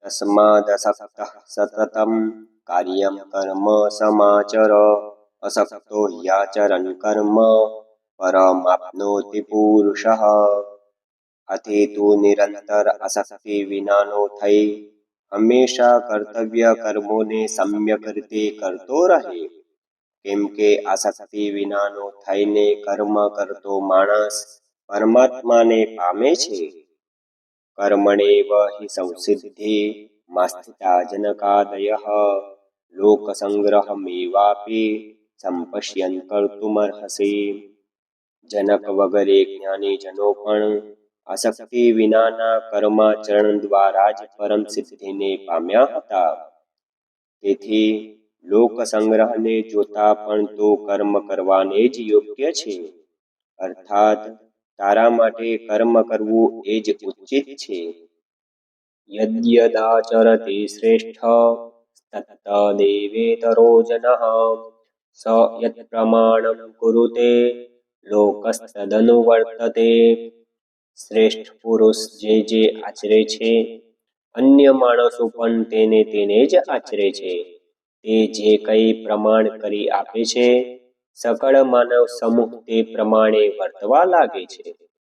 તસ્માદસક્તઃ સતતં કાર્યં કર્મ સમાચર અસક્તો ह्याचरन् कर्म પરમાપ્નોતિ પુરુષઃ। આથી તું નિરંતર આસક્તિ વિનાનો થઈ હંમેશા કર્તવ્ય કર્મોને સમ્યક રીતે કરતો રહે, કેમ કે આસક્તિ વિનાનો થઈને કર્મ કરતો માણસ પરમાત્માને પામે છે। કર્મણેવ હિ સંસિદ્ધિ માસ્થિતા જનકાદયઃ લોકસંગ્રહમેવાપી સંપશ્યન કર્તુમર્હસી। જનક વગેરે જ્ઞાની જનો પણ આસક્તિ વિનાના કર્માચરણ દ્વારા જ પરમ સિદ્ધિને પામ્યા હતા। તેથી લોકસંગ્રહને જોતા પણ તો કર્મ કરવાને જ યોગ્ય છે, અર્થાત તારા માટે કર્મ કરવું એ જ ઉચિત છે। યદ્યદાચરતિ શ્રેષ્ઠ તત્તદેવેતરો જનઃ સ યત્પ્રમાણં કુરુતે લોકસ્તદનુવર્તતે। શ્રેષ્ઠ પુરુષ જે આચરે છે, અન્ય માણસો પણ તેને જ આચરે છે। તે જે કંઈ પ્રમાણ કરી આપે છે, સકળ માનવ સમૂહ તે પ્રમાણે વર્તવા લાગે છે।